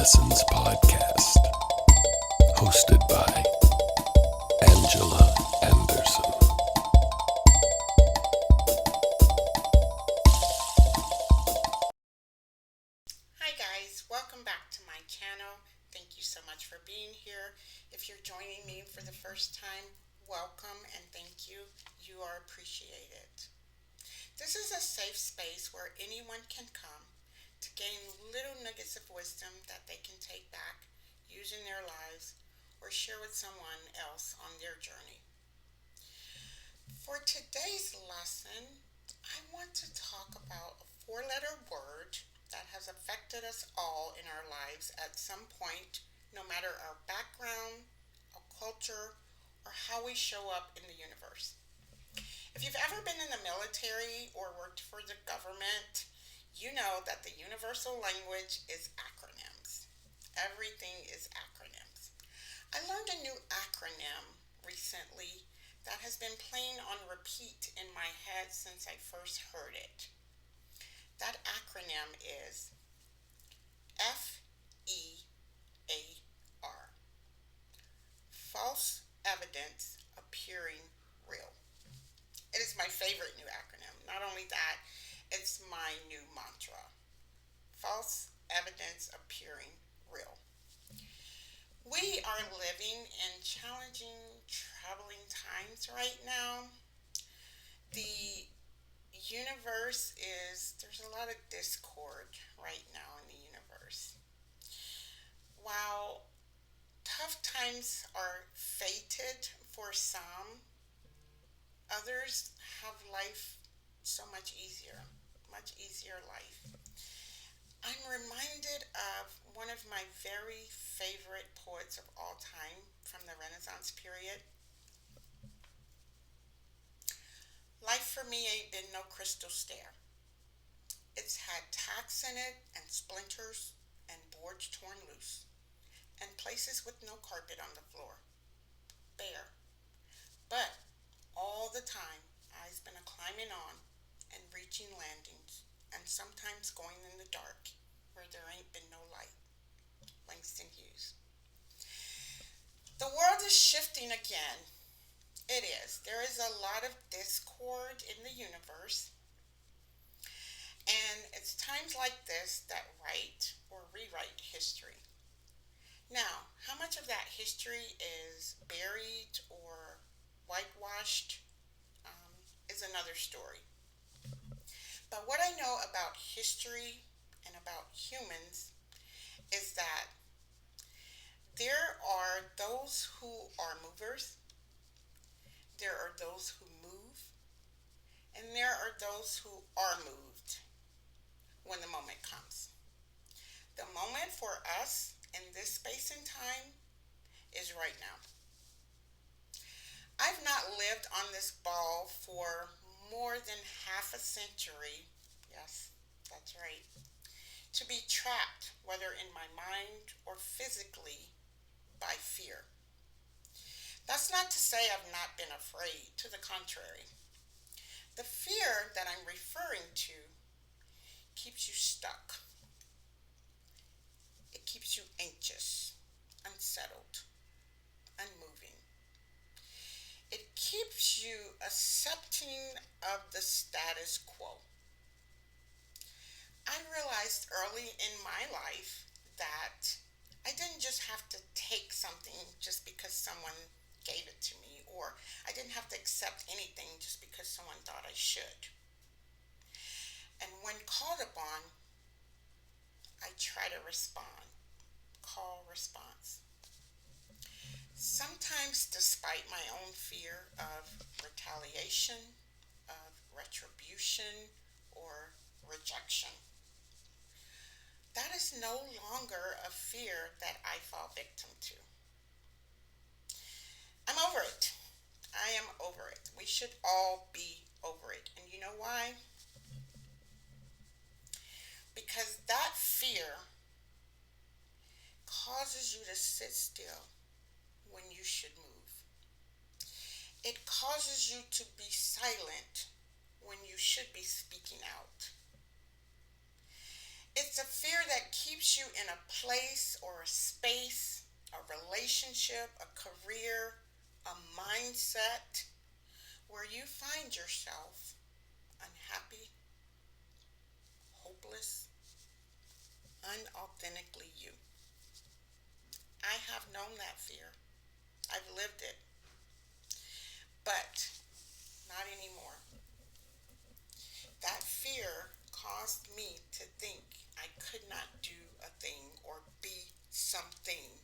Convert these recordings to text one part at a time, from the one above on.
Lessons podcast, hosted by Angela Anderson. Hi guys, welcome back to my channel. Thank you so much for being here. If you're joining me for the first time, welcome and thank you. You are appreciated. This is a safe space where anyone can come to gain little nuggets of wisdom that they can take back, use in their lives, or share with someone else on their journey. For today's lesson, I want to talk about a four-letter word that has affected us all in our lives at some point, no matter our background, our culture, or how we show up in the universe. If you've ever been in the military or worked for the government, you know that the universal language is acronyms. Everything is acronyms. I learned a new acronym recently that has been playing on repeat in my head since I first heard it. That acronym is FEAR. False evidence appearing real. It is my favorite new acronym. Not only that, it's my new mantra. False evidence appearing real. We are living in challenging, troubling times right now. The there's a lot of discord right now in the universe. While tough times are fated for some, others have life so much easier life. I'm reminded of one of my very favorite poets of all time from the Renaissance period. Life for me ain't been no crystal stair. It's had tacks in it and splinters and boards torn loose and places with no carpet on the floor. Bare. But all the time, I've been a climbing on and reaching landings, and sometimes going in the dark where there ain't been no light. Langston Hughes. The world is shifting again. It is. There is a lot of discord in the universe, and it's times like this that write or rewrite history. Now, how much of that history is buried or whitewashed is another story. But what I know about history and about humans is that there are those who are movers, there are those who move, and there are those who are moved when the moment comes. The moment for us in this space and time is right now. I've not lived on this ball for more than half a century. Yes, that's right. To be trapped, whether in my mind or physically, by fear. That's not to say I've not been afraid. To the contrary. The fear that I'm referring to keeps you stuck. It keeps you anxious, unsettled, unmoving. It keeps you accepting of the status quo. I realized early in my life that I didn't just have to take something just because someone gave it to me, or I didn't have to accept anything just because someone thought I should. And when called upon, I try to respond. Call, response. Sometimes despite my own fear of retaliation, of retribution, or rejection. That is no longer a fear that I fall victim to. I'm over it. I am over it. We should all be over it. And you know why? Because that fear causes you to sit still when you should move. It causes you to be silent when you should be speaking out. It's a fear that keeps you in a place or a space, a relationship, a career, a mindset where you find yourself unhappy, hopeless, unauthentically you. I have known that fear. I've lived it, but not anymore. That fear caused me to think I could not do a thing or be something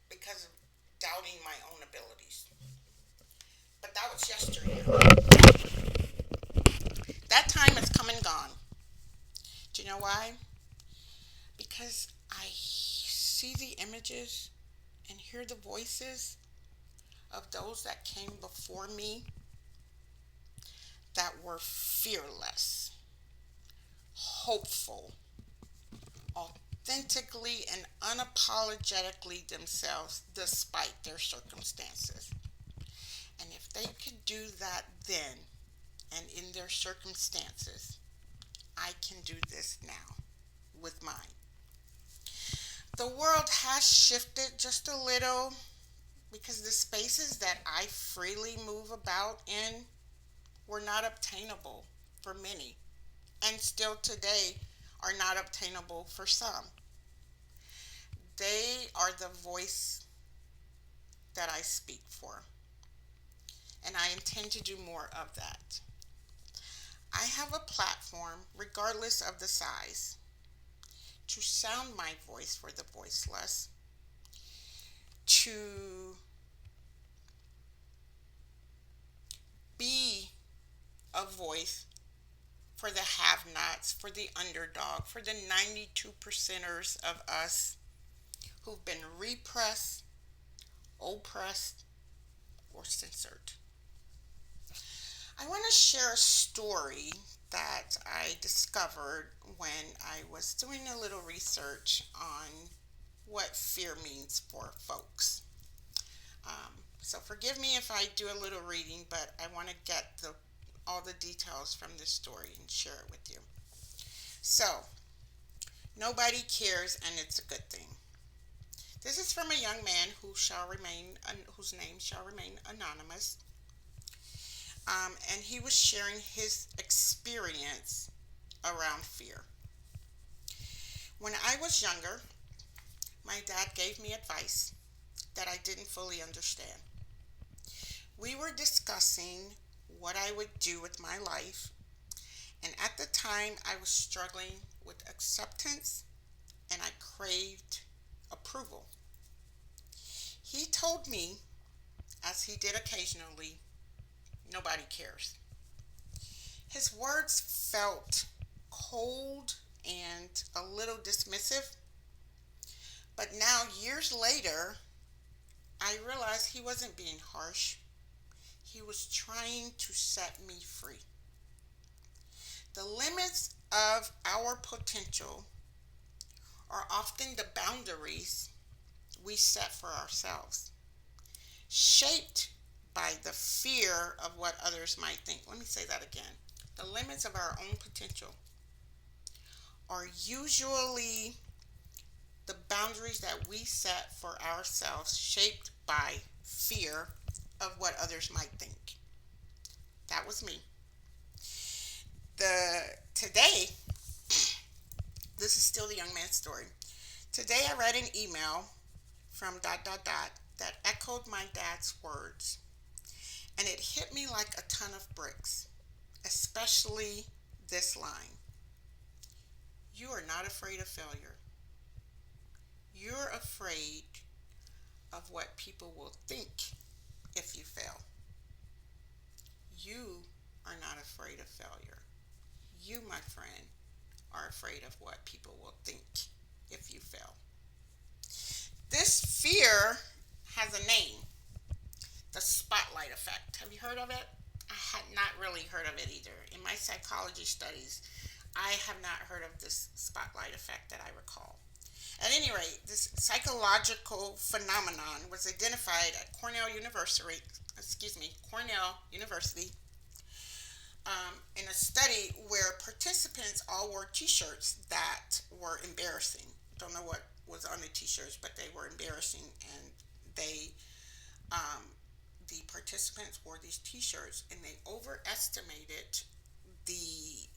because of doubting my own abilities. But that was yesteryear. That time has come and gone. Do you know why? Because I see the images and hear the voices of those that came before me that were fearless, hopeful, authentically and unapologetically themselves despite their circumstances. And if they could do that then and in their circumstances, I can do this now with mine. The world has shifted just a little because the spaces that I freely move about in were not obtainable for many, and still today are not obtainable for some. They are the voice that I speak for, and I intend to do more of that. I have a platform, regardless of the size, to sound my voice for the voiceless, to be a voice for the have-nots, for the underdog, for the 92 percenters of us who've been repressed, oppressed, or censored. I want to share a story that I discovered when I was doing a little research on what fear means for folks. So forgive me if I do a little reading, but I want to get all the details from this story and share it with you. So, nobody cares, and it's a good thing. This is from a young man whose name shall remain anonymous. And he was sharing his experience around fear. When I was younger, my dad gave me advice that I didn't fully understand. We were discussing what I would do with my life, and at the time I was struggling with acceptance and I craved approval. He told me, as he did occasionally, nobody cares. His words felt cold and a little dismissive, but now, years later, I realized he wasn't being harsh. He was trying to set me free. The limits of our potential are often the boundaries we set for ourselves, shaped by the fear of what others might think. Let me say that again. The limits of our own potential are usually the boundaries that we set for ourselves, shaped by fear of what others might think. That was me. Today, this is still the young man's story. Today I read an email from ... that echoed my dad's words. And it hit me like a ton of bricks, especially this line. You are not afraid of failure. You're afraid of what people will think if you fail. You are not afraid of failure. You, my friend, are afraid of what people will think if you fail. This fear has a name, the spotlight effect. Have you heard of it? I had not really heard of it either. In my psychology studies, I have not heard of this spotlight effect that I recall. At any rate, this psychological phenomenon was identified at Cornell University in a study where participants all wore T-shirts that were embarrassing. Don't know what was on the T-shirts, but they were embarrassing, and they the participants wore these T-shirts, and they overestimated the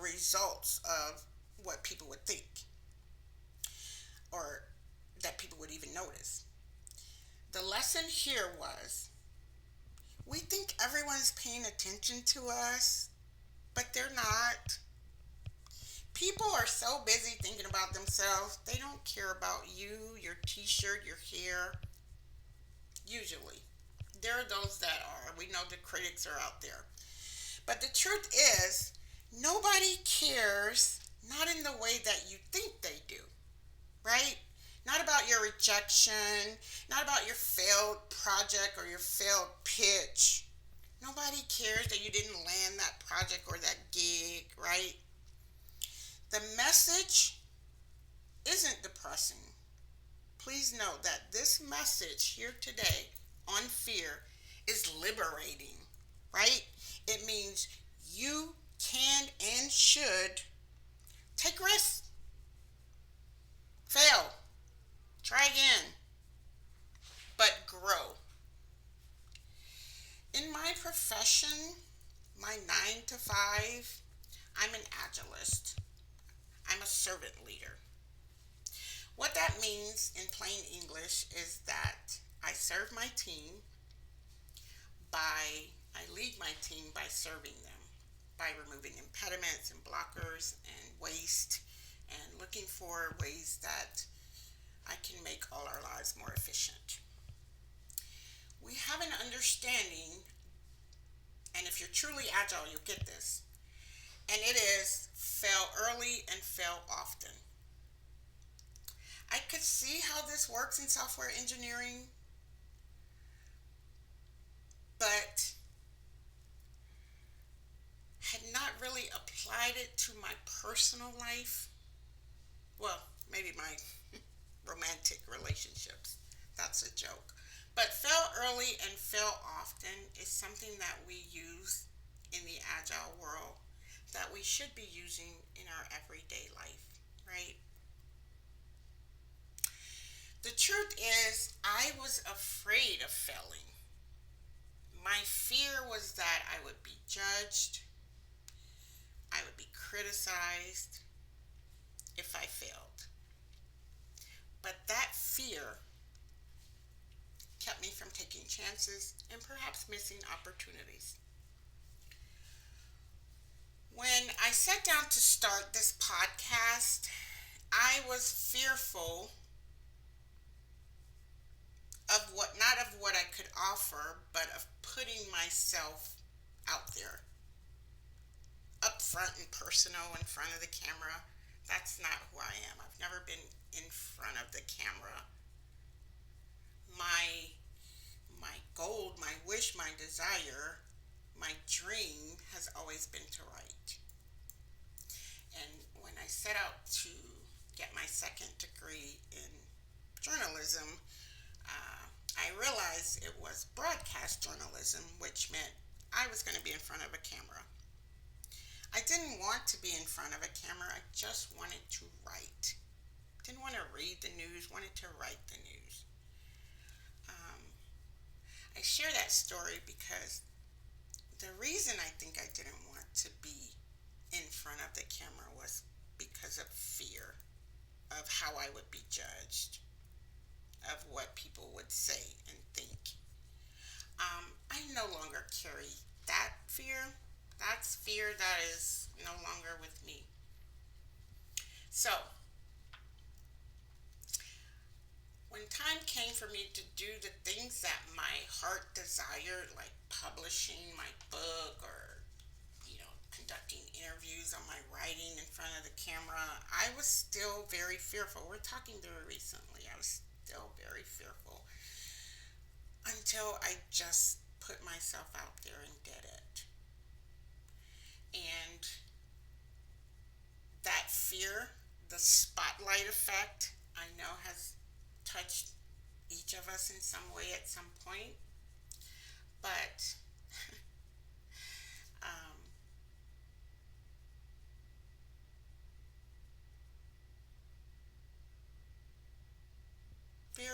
results of what people would think, or that people would even notice. The lesson here was, we think everyone's paying attention to us, but they're not. People are so busy thinking about themselves, they don't care about you, your T-shirt, your hair. Usually. There are those that are. We know the critics are out there. But the truth is, nobody cares, not in the way that you think they do, right? Not about your rejection, not about your failed project or your failed pitch. Nobody cares that you didn't land that project or that gig, right? The message isn't depressing. Please know that this message here today on fear is liberating, right? It means you can and should take risks, fail, try again, but grow. In my profession, my 9 to 5, I'm an agilist. I'm a servant leader. What that means in plain English is that I serve my team I lead my team by serving them, by removing impediments and blockers and waste, and looking for ways that I can make all our lives more efficient. We have an understanding, and if you're truly agile, you'll get this, and it is fail early and fail often. I could see how this works in software engineering, but had not really applied it to my personal life. Well, maybe my romantic relationships. That's a joke. But fail early and fail often is something that we use in the agile world that we should be using in our everyday life, right? The truth is, I was afraid of failing. My fear was that I would be judged, I would be criticized if I failed. But that fear kept me from taking chances and perhaps missing opportunities. When I sat down to start this podcast, I was fearful of not of what I could offer, but of putting myself out there, up front and personal in front of the camera. That's not who I am. I've never been in front of the camera. My goal, my wish, my desire, my dream has always been to write. And when I set out to get my second degree in journalism, I realized it was broadcast journalism, which meant I was going to be in front of a camera. I didn't want to be in front of a camera. I just wanted to write. Didn't want to read the news, wanted to write the news. I share that story because the reason I think I didn't want to be in front of the camera was because of fear of how I would be judged, of what people would say and think. I no longer carry that fear. That's fear that is no longer with me. So, when time came for me to do the things that my heart desired, like publishing my book or, conducting interviews on my writing in front of the camera, I was still very fearful. We're talking very recently. I was still very fearful until I just put myself out there and did it. And that fear, the spotlight effect, I know has touched each of us in some way at some point. But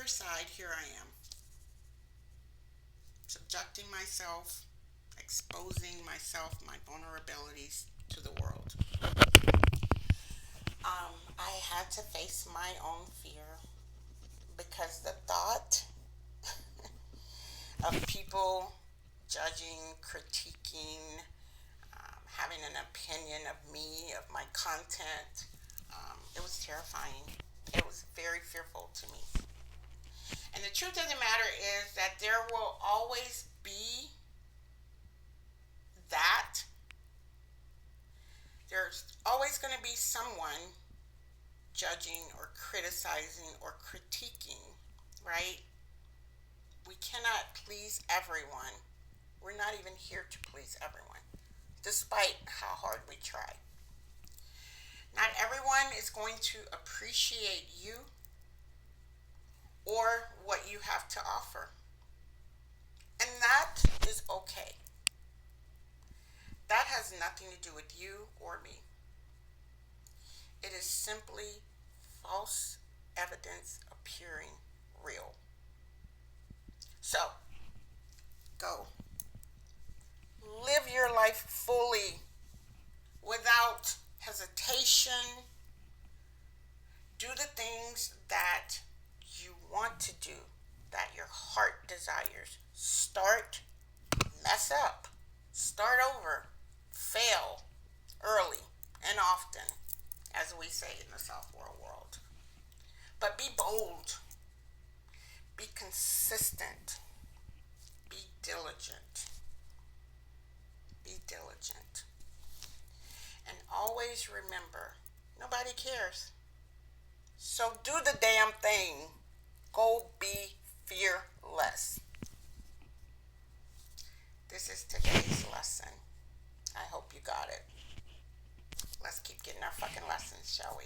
other side, here I am, subjecting myself, exposing myself, my vulnerabilities to the world. I had to face my own fear because the thought of people judging, critiquing, having an opinion of me, of my content, it was terrifying. It was very fearful to me. And the truth of the matter is that there will always be that. There's always going to be someone judging or criticizing or critiquing, right? We cannot please everyone. We're not even here to please everyone, despite how hard we try. Not everyone is going to appreciate you or what you have to offer. And that is okay. That has nothing to do with you or me. It is simply false evidence appearing real. So, go. Live your life fully, without hesitation. Do the things that you want to do, that your heart desires. Start, mess up, start over, fail early and often, as we say in the software world. But be bold, be consistent, be diligent. Be diligent. And always remember, nobody cares. So do the damn thing. Go be fearless. This is today's lesson. I hope you got it. Let's keep getting our fucking lessons, shall we?